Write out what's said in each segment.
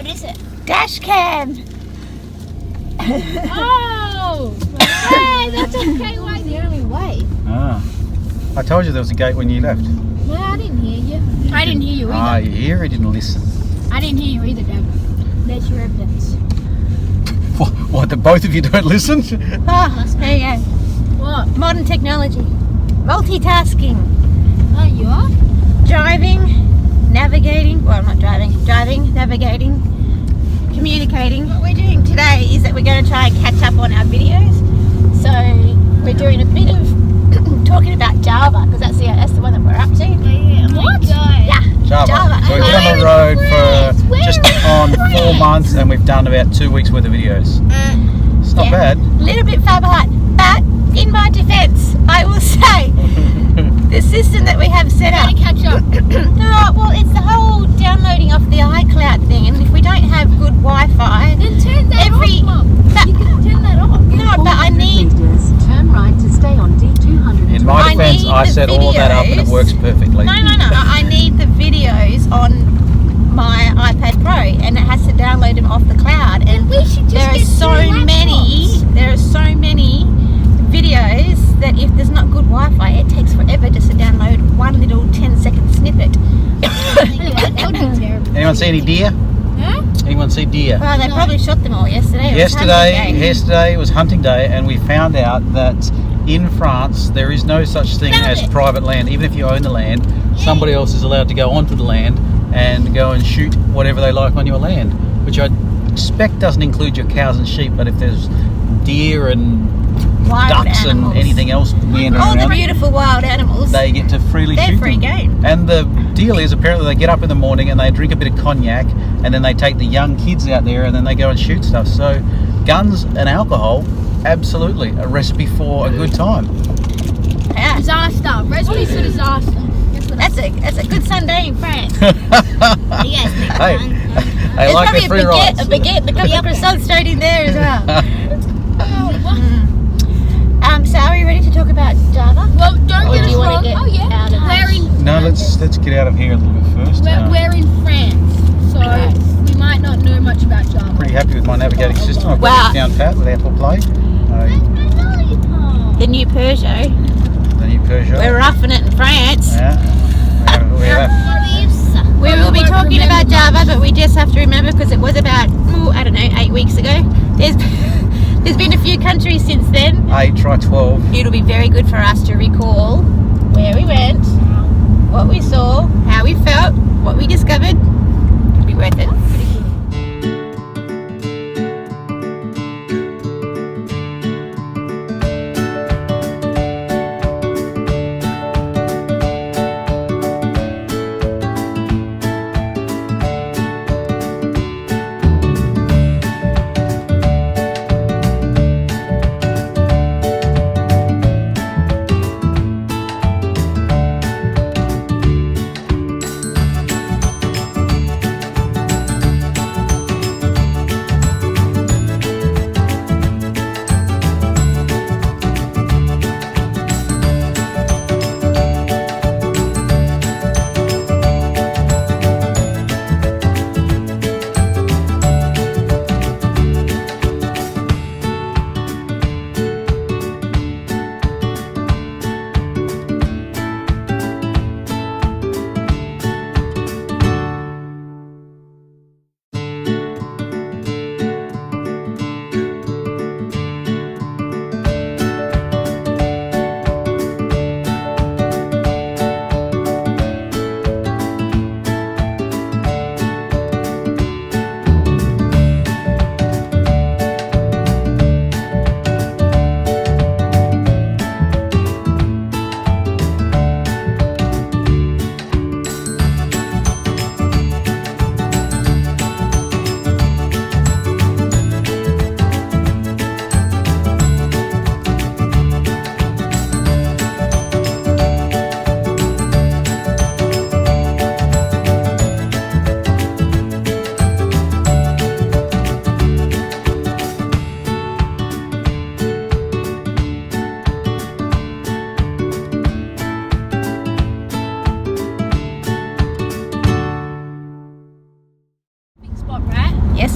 is it? Dash cam. Oh! Hey, that's okay. Why the only way? Ah. I told you there was a gate when you left. No, I didn't hear you. I didn't hear you either. Ah, you hear? He didn't listen. I didn't hear you either, Dad. There's your evidence. What, that both of you don't listen? Oh, there you go. What? Modern technology. Multitasking. Oh, you are? Driving, navigating. Well, not driving. Driving, navigating, communicating. What we're doing today is that we're going to try and catch up on our videos. So we're doing a bit of talking about Java because that's the one that we're up to. What? Yeah, Java. So we've been on the road for just on 4 months and we've done about 2 weeks worth of videos. It's not bad. A little bit far behind. But in my defence, I will say the system that we have set up. Catch up. No, well, it's the whole downloading off the iCloud thing, and if we don't have good Wi-Fi, Then turn that off, Mum. You can turn that off. no, but I need. Turn right to stay on D200. In my I defence, need I the set all that up and it videos. works perfectly. No. I need the videos on my iPad Pro, and it has to download them off the cloud. And we should just there are get so two many. laptops. There are so many videos that if there's not good Wi-Fi, it takes forever just to download one little 10-second snippet. Anyway, that would be terrible. Anyone see any deer? Huh? Anyone see deer? Well, they probably shot them all yesterday. It was hunting day. Yesterday was hunting day, and we found out that in France there is no such thing as private land. Even if you own the land, somebody else is allowed to go onto the land and go and shoot whatever they like on your land, which I expect doesn't include your cows and sheep. But if there's deer and Wild ducks animals. and anything else meandering All the around, beautiful wild animals. they get to freely They're shoot free them. game. And the deal is apparently they get up in the morning and they drink a bit of cognac and then they take the young kids out there and then they go and shoot stuff. So guns and alcohol, absolutely a recipe for a good time. Yeah. Disaster. Recipe for disaster. That's a good Sunday in France. Yes. Hey, I There's like probably their free a rides. baguette, and a couple of croissants straight in there as well. So are we ready to talk about Java? Well, don't Or get do us you wanna wrong. get Oh yeah. out of We're in. No, let's get out of here a little bit first. We're in France, so Okay. we might not know much about Java. Pretty happy with my navigating system. I've got Wow. it down pat with Apple Play. The new Peugeot. The new Peugeot. We're roughing it in France. Yeah. We have We will be won't talking remember about Java, but we just have to remember because it was about, I don't know, 8 weeks ago. There's been a few countries since then. 8, try 12. It'll be very good for us to recall where we went, what we saw, how we felt, what we discovered. It'll be worth it.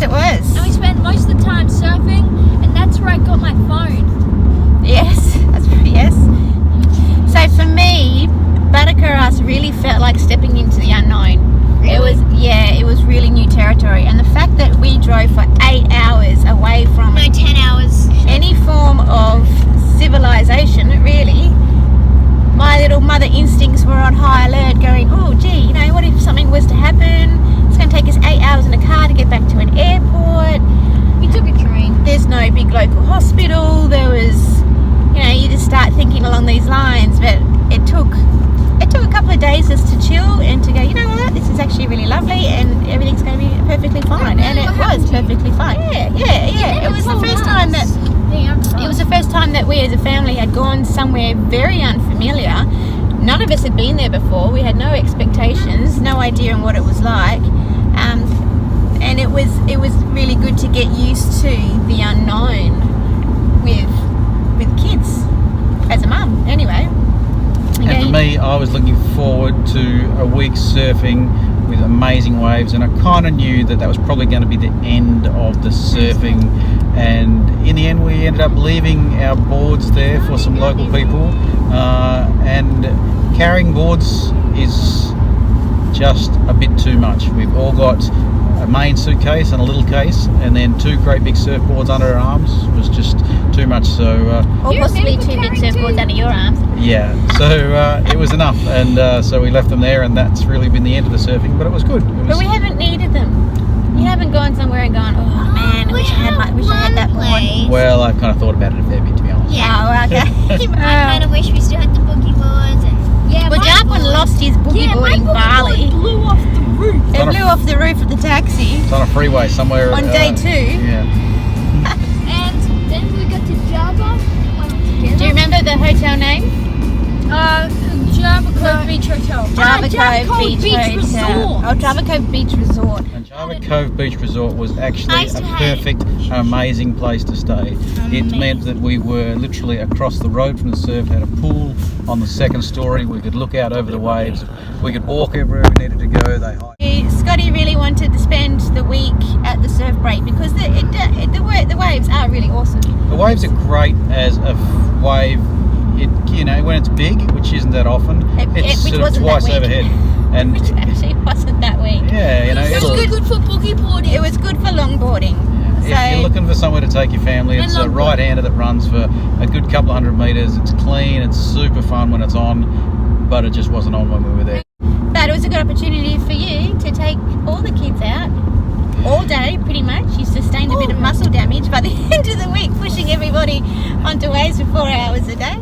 Yes, it was. And we spent most of the time surfing, and that's where I got my phone. Yes, yes. So for me, Badacaras really felt like stepping into the unknown. Really? It was really new territory, and the fact that we drove for 8 hours away from 10 hours. any form of civilization, really, my little mother instincts were on high alert, going, oh gee, you know, what if something was to happen? It's going to take us 8 hours in a car to get back to an airport. We took a train. There's no big local hospital. There was, you know, you just start thinking along these lines, but it took a couple of days just to chill and to go, you know what, this is actually really lovely and everything's going to be perfectly fine. And it was perfectly fine. Yeah. It was the first time that we as a family had gone somewhere very unfamiliar. None of us had been there before. We had no expectations, no idea on what it was like. And it was really good to get used to the unknown with kids as a mum, anyway. And for me, I was looking forward to a week surfing with amazing waves, and I kind of knew that was probably going to be the end of the surfing. And in the end, we ended up leaving our boards there for some local people. And carrying boards is just a bit too much. We've all got a main suitcase and a little case, and then 2 great big surfboards under our arms was just too much. So or possibly 2 big surfboards under your arms. yeah, so it was enough, and so we left them there, and that's really been the end of the surfing. But it was good. But we haven't needed them. You haven't gone somewhere and gone, oh man, I wish I had that board. Well, I've kind of thought about it a fair bit, to be honest. Yeah, okay. I kind of wish we still had the boogie boards. Well, Jarpin lost his boogie board in Bali. Blew off the roof. It blew off the roof of the taxi It's on a freeway somewhere. on day 2. Yeah. And then we got to Java. Do you remember the hotel name? Java Cove Beach Hotel. Java Java Cove Beach Hotel. Resort. Oh, Java Cove Beach Resort. And Java Cove Beach Resort was actually Nice a to have. perfect, amazing place to stay. It meant that we were literally across the road from the surf, had a pool on the 2nd story. We could look out over the waves. We could walk everywhere we needed to go. They hiked. Scotty really wanted to spend the week at the surf break because the waves are really awesome. The waves are great as a wave. You know, when it's big, which isn't that often, it's which sort of wasn't twice that week. overhead. And Which actually wasn't that week. yeah, you know, It was good for boogie boarding. It was good for longboarding. if you're looking for somewhere to take your family, it's a right-hander that runs for a good couple of 100 metres. It's clean, it's super fun when it's on, but it just wasn't on when we were there. But it was a good opportunity for you to take all the kids out all day, pretty much. You sustained a bit of muscle damage by the end of the week, pushing everybody onto waves for 4 hours a day.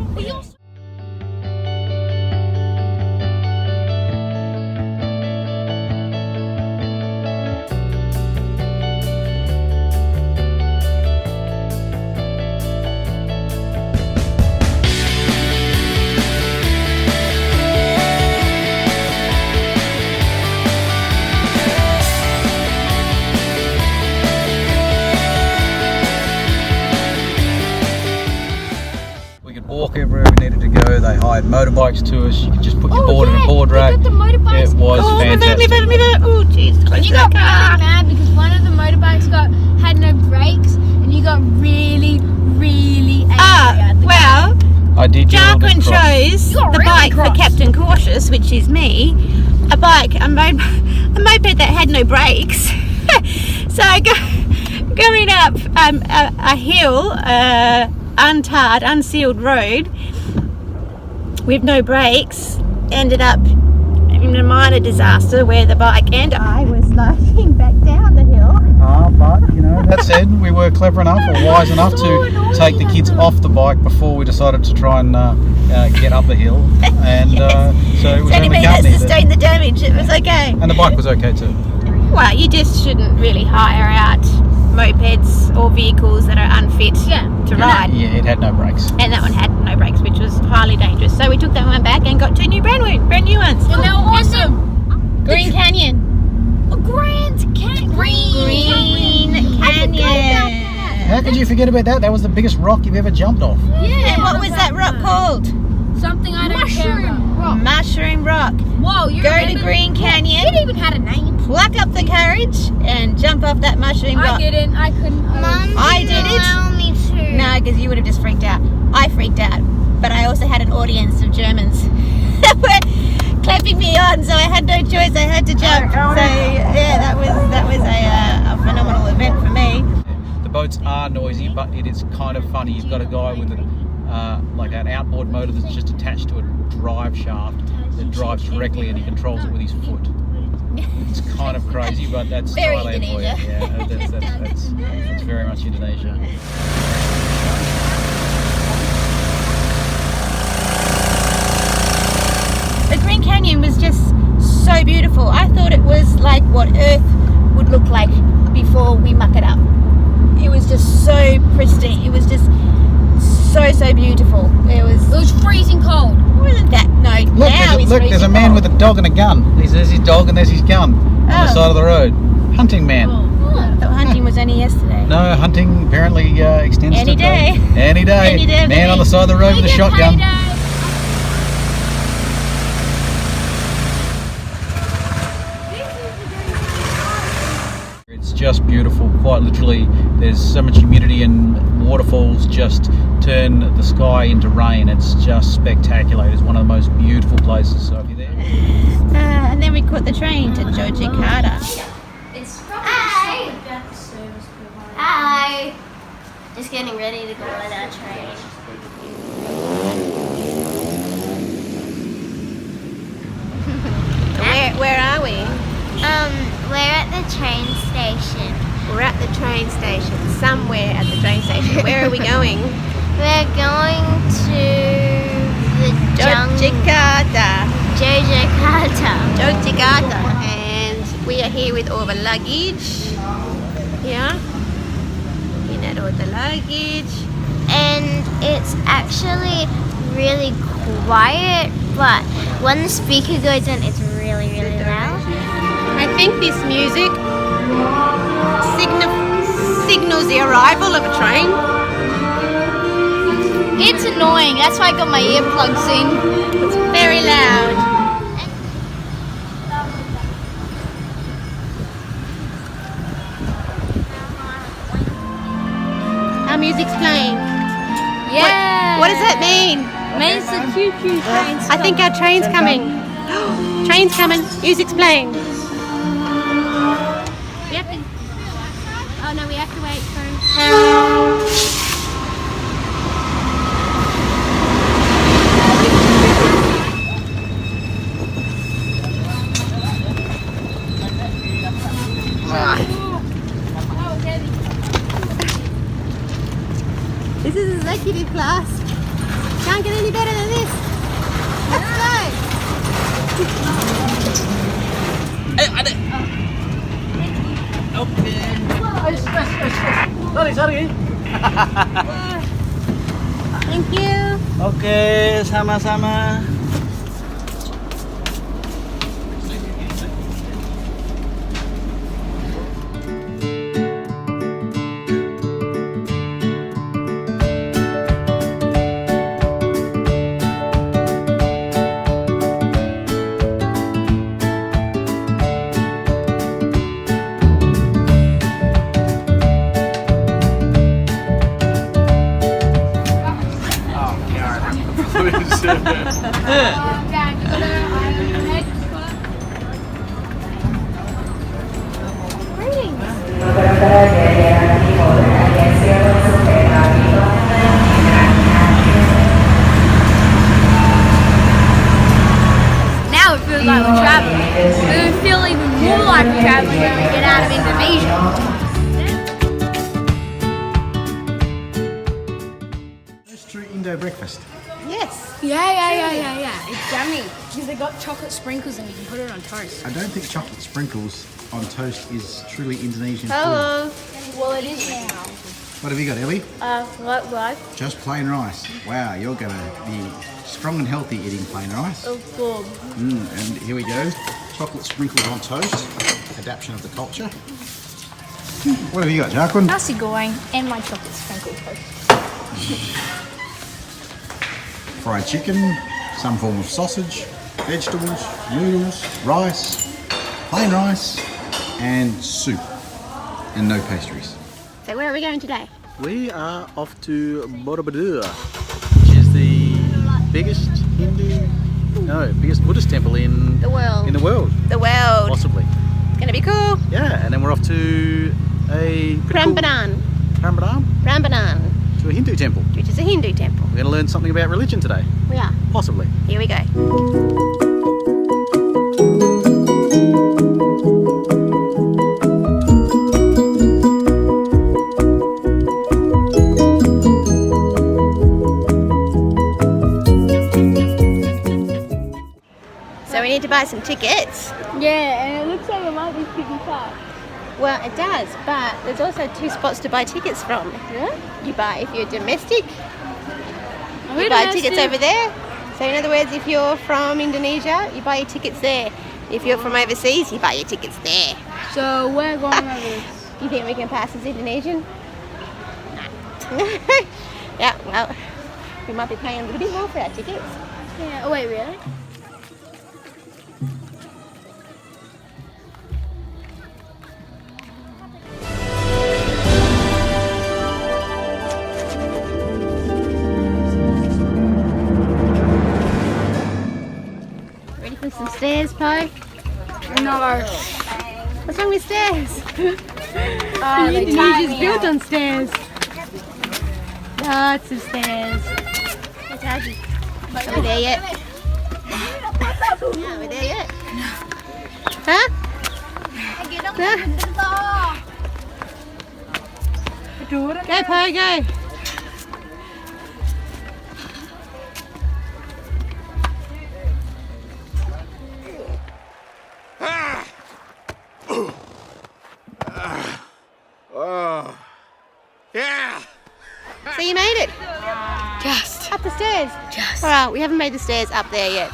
Walk everywhere we needed to go. They hired motorbikes to us. You could just put your board in a board rack. Got the motorbikes. It was fantastic. Oh, jeez. And you got really mad because one of the motorbikes had no brakes, and you got really angry at the guy. Well, I did. Jarpin chose You're the really bike for cross. Captain Cautious, which is me, a moped that had no brakes. So going up a hill, untarred, unsealed road with no brakes, ended up in a minor disaster where the bike and I were sliding back down the hill. But you know, that said, we were clever enough or wise enough to take the kids off the bike before we decided to try and get up the hill, and so it was So only anybody that company sustained the damage, it was okay. and the bike was okay too. Well, you just shouldn't really hire out mopeds or vehicles that are unfit to ride. Yeah, it had no brakes. And that one had no brakes, which was highly dangerous. So we took that one back and got 2 new brand new ones. And they were awesome. Green Canyon. Green Canyon. How could you forget about that? That was the biggest rock you've ever jumped off. Yeah. And what was that rock called? Something I don't care about. Rock. Mushroom Rock. Whoa, you Go to remember? Green Canyon. It even had a name. Pluck up the courage and jump off that mushroom rock. I didn't. I couldn't. Mum I didn't did it. allow me to. No, because you would have just freaked out. I freaked out, but I also had an audience of Germans that were clapping me on, so I had no choice. I had to jump. So yeah, that was a phenomenal event for me. The boats are noisy, but it is kind of funny. You've got a guy with like an outboard motor that's just attached to a drive shaft that drives directly, and he controls it with his foot. It's kind of crazy, but that's Very Thailand for you. Indonesia. Yeah, that's very much Indonesia. The Green Canyon was just so beautiful. I thought it was like what Earth would look like before we muck it up. It was just so pristine. It was just so beautiful. It was freezing cold. wasn't that no. Look, there's a man with a dog and a gun. There's his dog and there's his gun on the side of the road. Hunting man. The hunting was only yesterday. No, hunting apparently extends Any to day. Any day. Any day of the Man on the week. side of the road with a shotgun. It's just beautiful, quite literally. There's so much humidity and waterfalls just turn the sky into rain. It's just spectacular. It's one of the most beautiful places. So if you're there. And then we caught the train to Yogyakarta. Hi. Hi. Just getting ready to go on our train. Where are we? We're at the train station. We're at the train station. Somewhere at the train station. Where are we going? We're going to the Yogyakarta. Yogyakarta. And we are here with all the luggage. Yeah. In at all the luggage. And it's actually really quiet, but when the speaker goes in, it's really loud. I think this music signals the arrival of a train. It's annoying. That's why I got my earplugs in. It's very loud. Our music's playing. Yeah. What does that mean? Means the choo-choo train's I think our train's coming. Train's coming. Music's playing. We have to. Oh no, we have to wait. Sorry. This is executive class. Can't get any better than this. Let's go. Thank you. Oke, sama-sama. Now it feels like we're traveling. It will feel even more like we're traveling when we get out of Indonesia. Let's do Indo breakfast. Yes. Yeah. It's yummy. Because they got chocolate sprinkles and you can put it on toast. I don't think chocolate sprinkles on toast is truly Indonesian food. Hello. Well, it is now. What have you got, Ellie? What rice? Just plain rice. Wow, you're going to be strong and healthy eating plain rice. Oh, good. And here we go. Chocolate sprinkles on toast. Adaptation of the culture. What have you got, Jacqueline? Nasi goreng and my chocolate sprinkle toast. Fried chicken. some form of sausage, vegetables, noodles, rice, plain rice, and soup, and no pastries. So where are we going today? We are off to Borobudur, which is the biggest biggest Buddhist temple in The world. In the world, The world. possibly. It's gonna be cool. Yeah, and then we're off to a Prambanan. Prambanan, to a Hindu temple. Which is a Hindu temple. We're going to learn something about religion today, We are. possibly. Here we go. So we need to buy some tickets. Yeah, and it looks like it might be pretty far. Well, it does, but there's also 2 spots to buy tickets from. Yeah? You buy if you're domestic. We're You buy domestic. tickets over there. So in other words, if you're from Indonesia, you buy your tickets there. If you're from overseas, you buy your tickets there. So we're going over this. You think we can pass as Indonesian? No. Yeah, well, we might be paying a little bit more for our tickets. Yeah. Oh wait, really? Ready for some stairs, Po? No. What's wrong with stairs? Indonesia's built on stairs. Lots of stairs. Are we there yet? No, are we there yet? Huh? Go, Po, go. So you made it? Just. Up the stairs? Just. Alright, we haven't made the stairs up there yet.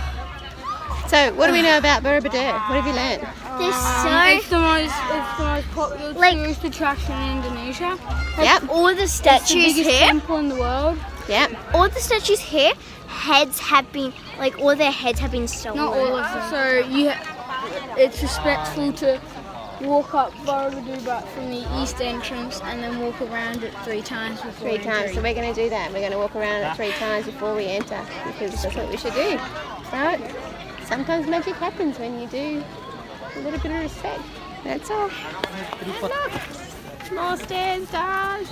So, what do we know about Borobudur? What have you learned? It's the most popular Like- tourist attraction in Indonesia. Yep, all the It's the statues biggest here, temple in the world. yep. all the statues here, heads have been, like all their heads have been stolen. Not all of them. So it's respectful to walk up Borobudur back from the east entrance and then walk around it 3 times before 3 times. So entering. we're going to do that. We're going to walk around it 3 times before we enter because that's what we should do. Right? Sometimes magic happens when you do a little bit of respect. That's all. And look, more stairs, guys.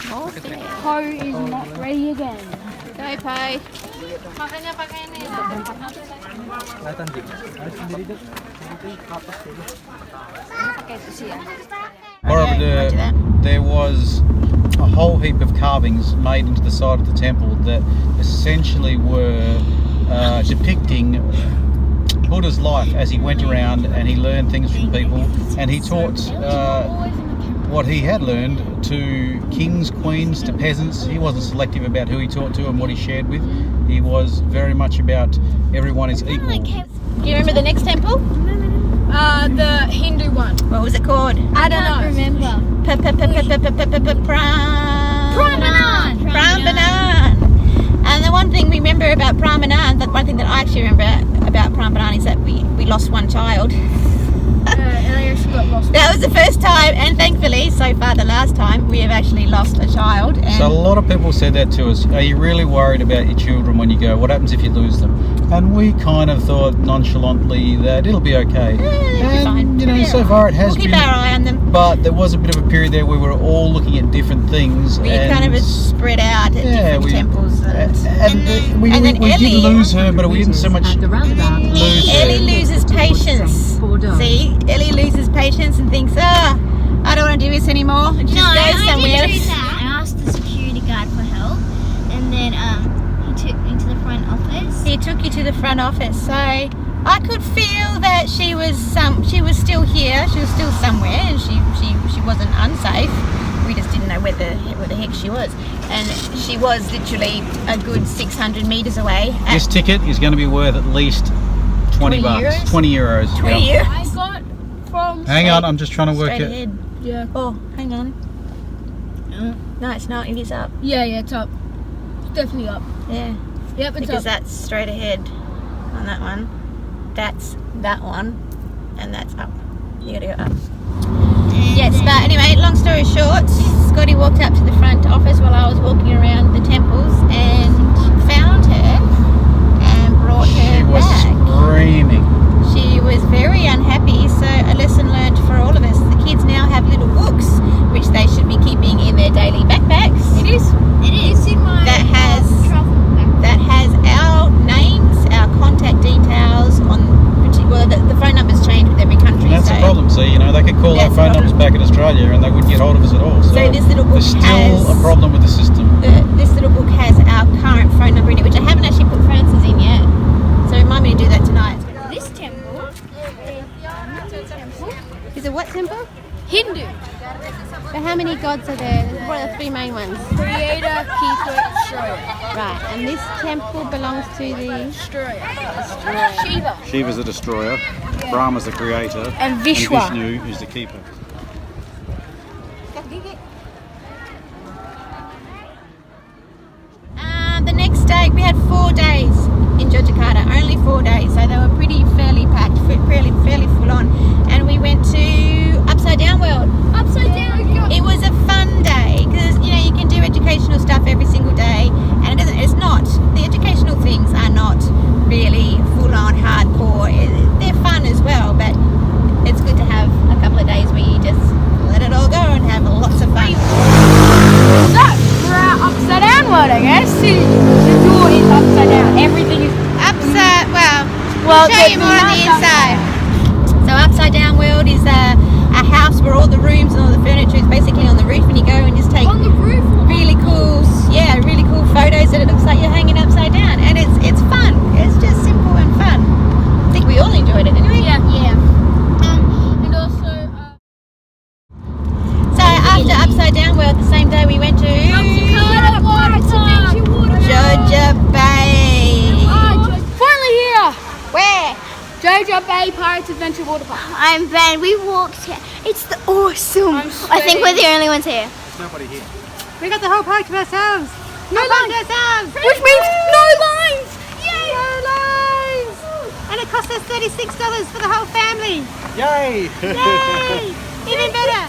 More stairs. Po is not ready again. Go, Po. Borobudur, there was a whole heap of carvings made into the side of the temple that essentially were depicting Buddha's life as he went around and he learned things from people, and he taught what he had learned to kings, queens, to peasants. He wasn't selective about who he taught to and what he shared with. He was very much about everyone is equal. Do you remember the next temple? The Hindu one. What was it called? I don't know. remember. Prambanan. And the one thing we remember about Prambanan, the one thing that I actually remember about Prambanan is that we lost one child. Elias got lost. That was the first time, and thankfully, so far the last time, we have actually lost a child. And So a lot of people said that to us. Are you really worried about your children when you go? What happens if you lose them? And we kind of thought nonchalantly that it'll be okay. it'll be fine. And, you know, so far it has we'll keep been. our eye on them. But there was a bit of a period there where we were all looking at different things. We and kind of spread out at different temples. And we then did Ellie- lose her, but we didn't so much At the roundabout, lose her. Ellie loses patience. See, Ellie loses patience and thinks, I don't want to do this anymore. And just goes somewhere. I asked the security guard for help, and then he took me to the front office. He took you to the front office, so I could feel that she was still here. She was still somewhere, and she wasn't unsafe. We just didn't know where the heck she was, and she was literally a good 600 meters away. This ticket is going to be worth at least 20 bucks. euros? 20 euros. 20 yeah. years. I got from. Hang on, I'm just trying to work Straight it. ahead. Yeah. Oh, hang on. No, it's not. It is up. Yeah, it's up. It's definitely up. Yeah, Yep, it's because up. that's straight ahead. on that one. That's that one, and that's up. You gotta go up. Yes, but anyway, long story short, Scotty walked up to the front office while I was walking around the temples and found her and brought her She was back. screaming. She was very unhappy, so a lesson learned for all of us. The kids now have little books which they should be keeping in their daily backpacks. It is. It's in my That has travel bag. that has our names, our contact details on. Well, the phone numbers change with every country. And that's the problem, see, you know, they could call our That's the phone numbers problem. back in Australia and they wouldn't get hold of us at all. So this little book there's still has a problem with the system. This little book has our current phone number in it, which I haven't actually put Francis in yet. So remind me to do that tonight. This temple Is it what temple? Hindu. So how many gods are there? What are the three main ones? Creator, keeper, destroyer. Right, and this temple belongs to the... Destroyer. Shiva. Shiva's the destroyer, Brahma's the creator, And Vishwa. Vishnu is the keeper. The next day, we had 4 days in Yogyakarta, only 4 days, so they were fairly packed, fairly full on. And we went to Upside Down World. Upside down. It was a fun day because you know you can do educational stuff every single day, and it's not. The educational things are not really full on hardcore. They're fun as well, but it's good to have a couple of days where you just let it all go and have lots of fun. So, we're at Upside Down World, I guess. The door is upside down. Everything is Upside, well, Well, show you more on the inside. So Upside Down World is a house where all the rooms and all the furniture is basically on the roof, and you go and just take on the roof. really cool photos that it looks like you're hanging upside down, and it's fun. It's just simple and fun. I think we all enjoyed it anyway. Yeah. And also. So after Upside Down World, the same day we went to Georgia Bay. Finally here! Where? Georgia Bay Pirates Adventure Water Park. I'm Ben. We walked here. It's awesome. I'm I think we're sweating. the only ones here. There's nobody here. We got the whole park to ourselves. No Whole park lines. to ourselves. Which means no lines! Yay! No lines. And it cost us $36 for the whole family. Yay! Yay! Even better.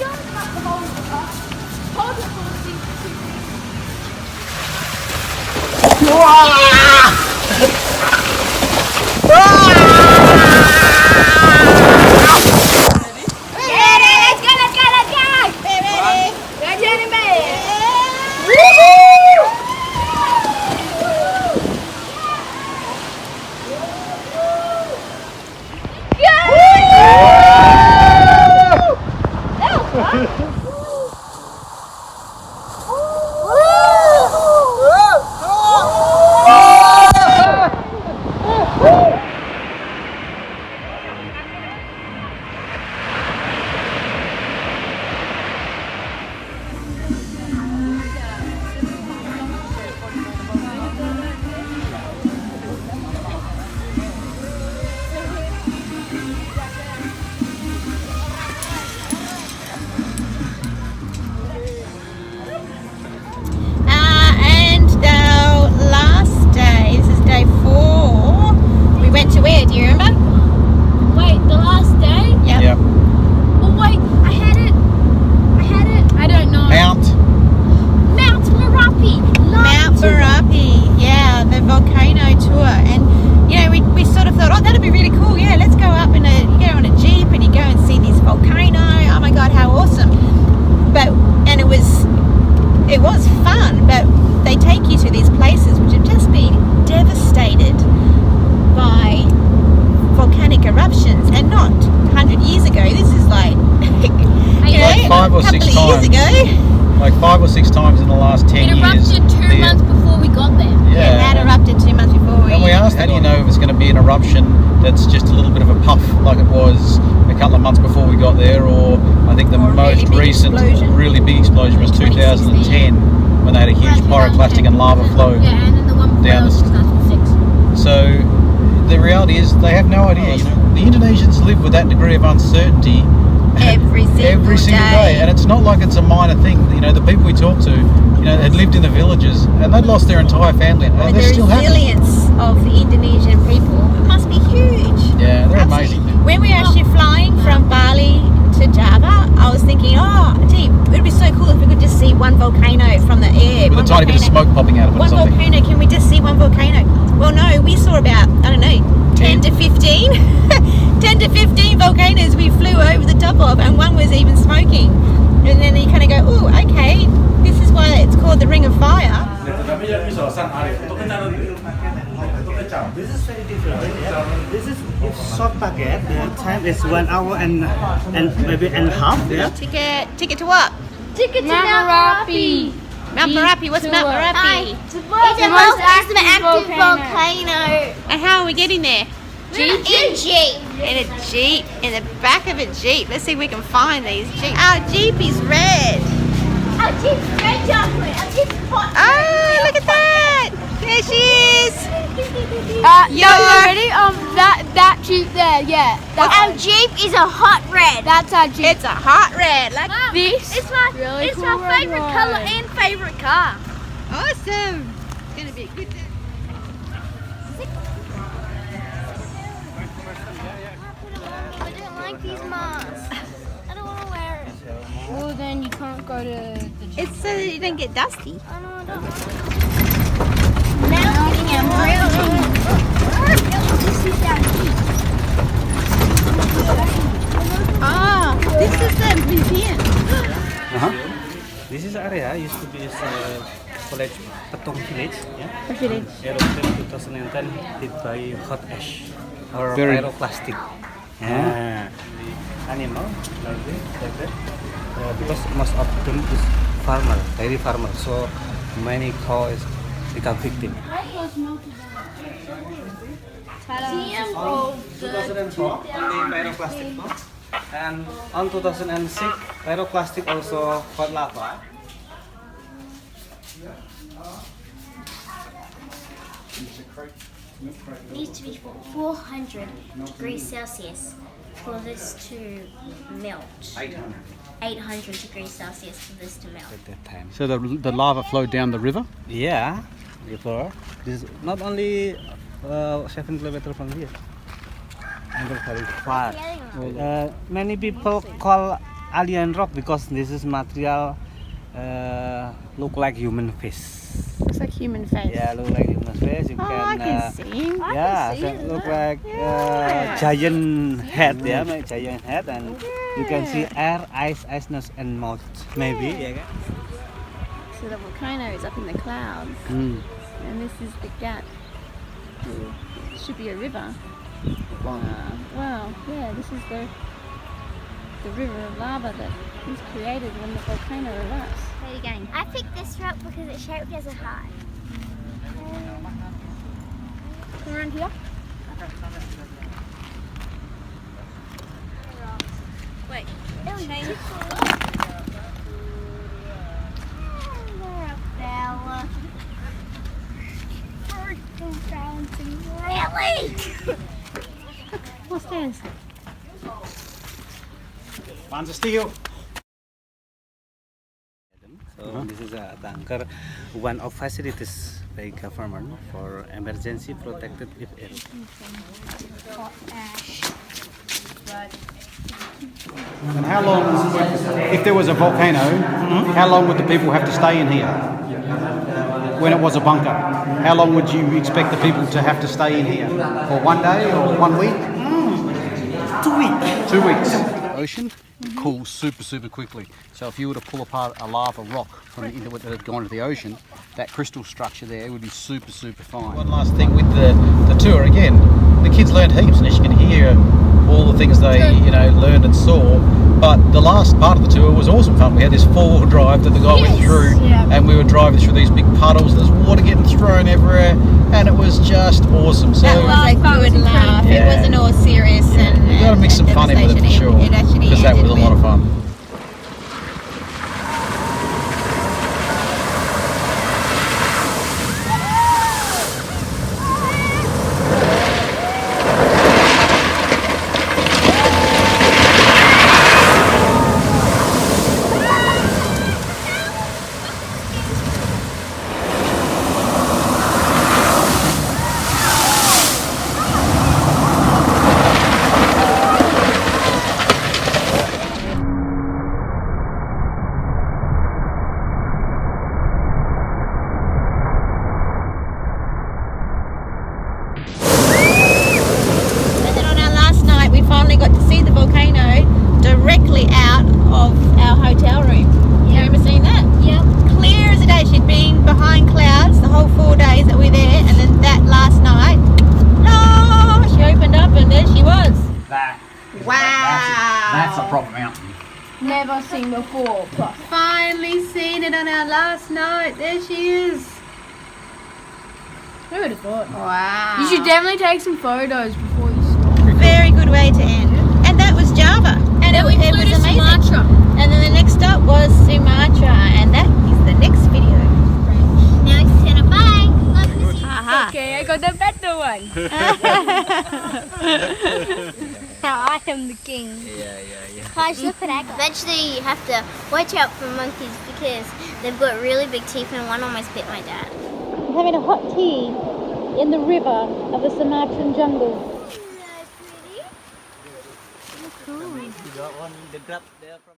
And our last day, this is day 4. We went to where? Do you remember? Wait, the last day? Yep. Yep. Oh wait, I had it. I don't know. Mount. Mount Merapi. Mount Merapi, yeah, the volcano tour. And you know, we sort of thought, oh, that'd be really cool. Yeah, let's go up in you go on a jeep and you go and see this volcano. Oh my God, how awesome! And it was fun, but they take you to these places which have just been devastated by volcanic eruptions, and not 100 years ago. This is like, you know, Like 5 or a couple 6 of years times. ago. Like 5 or 6 times in the last 10 It years. erupted 2 months before we got there. Yeah. That erupted 2 months before we. And we asked, how do you know if it's going to be an eruption that's just a little bit of a puff like it was a couple of months before we got there, or I think the Or a really most big recent explosion. really big explosion was 2010 when they had a huge pyroclastic and lava flow. Yeah, and then the one before Down that was the- 2006. So the reality is they have no idea. You know, the Indonesians live with that degree of uncertainty Every single day, and it's not like it's a minor thing. You know, the people we talk to, you know, had lived in the villages and they'd lost their entire family, and But they the still haven't. resilience of the Indonesian people, it must absolutely huge. Yeah, they're Absolutely. amazing. When we were actually flying from Bali to Java, I was thinking, oh, gee, it would be so cool if we could just see one volcano from the air. With a one tiny bit of volcano. smoke popping out of it or One something. volcano, can we just see one volcano? Well, no, we saw about, I don't know, 10 to 15. 10 to 15 volcanoes we flew over the top of, and one was even smoking. And then you kind of go, oh, okay, this is why it's called the Ring of Fire. This is very different. Yeah? This is short packet. The time is 1 hour and maybe and half. Yeah. Ticket to what? Ticket to Mount Merapi. Mount Merapi. What's Mount Merapi? It's the most active volcano. And how are we getting there? In Jeep. In a Jeep. In the back of a Jeep. Let's see if we can find these Jeeps. Our Jeep is red. Our Jeep's red chocolate. Our Jeep's hot. Oh, look at that. There she is. No, ready? That Jeep there, yeah. Our Jeep is a hot red. That's our Jeep. It's a hot red. Like This. It's my Really it's cool my red favorite one. color and favorite car. awesome. It's going to be a good day. I don't like these masks. I don't want to wear it. Well, then you can't go to the Jeep. It's so that you don't get dusty. I don't want to. Now it's getting Ah, this is the museum. This is area used to be college Petong Village. Yeah. Village. Aeroplane 2010 hit by hot ash or Very- pyroclastic. Yeah. Animal like this, like that. Because most of them is farmer, dairy farmer. So many cows become victim. 2004 only pyroclastic bomb. And on 2006 pyroclastic also hot lava. It needs to be 400 degrees Celsius for this to melt. 800 degrees Celsius for this to melt. At that time. So the lava flowed down the river? Yeah, river. This is not only 7 kilometers from here. And very far. Many people call alien rock because this is material look like human face. Looks like human face. Yeah, look like human face. You Oh, I can see. yeah, so it look like giant head. Yeah, like giant head, and you can see air, eyes, nose, and mouth. Maybe. Yeah. So the volcano is up in the clouds, Mm. and this is the gap. It should be a river. Wow, yeah, this is the river of lava that is created when the volcano erupts. Where are you going? I picked this rock because it's shaped as a heart. Come around here. Wait, Really? what's this? One's a steel. So this is a tanker, one of facilities by government for emergency protected if area. And how long, if there was a volcano, how long would the people have to stay in here? When it was a bunker, how long would you expect the people to have to stay in here? For 1 day or 1 week? 2 weeks. 2 weeks. Ocean cools super quickly. So if you were to pull apart a lava rock from that had gone to the ocean, that crystal structure there would be super fine. One last thing with the tour again, the kids learned heaps, and as you can hear all the things they learned and saw. But the last part of the tour was awesome fun. We had this 4-wheel drive that the guy went through, and we were driving through these big puddles. There's water getting thrown everywhere, and it was just awesome. So That was a good laugh. Yeah. It wasn't all serious and you got to mix some fun in with it for sure, It actually because that was ended a lot of with- fun. in the 4+. Finally seen it on our last night. There she is. Who would have thought? Wow. You should definitely take some photos before you start. Very good way to end. And that was Java. And it was amazing. Sumatra. And then the next stop was Sumatra. And that is the next video. Now it's Tana. Bye. Love you. Aha. Okay, I got the better one. Now I am the king. Guys, look at that. Eventually, you have to watch out for monkeys because they've got really big teeth and one almost bit my dad. I'm having a hot tea in the river of the Sumatran jungle. You got one in the grab there from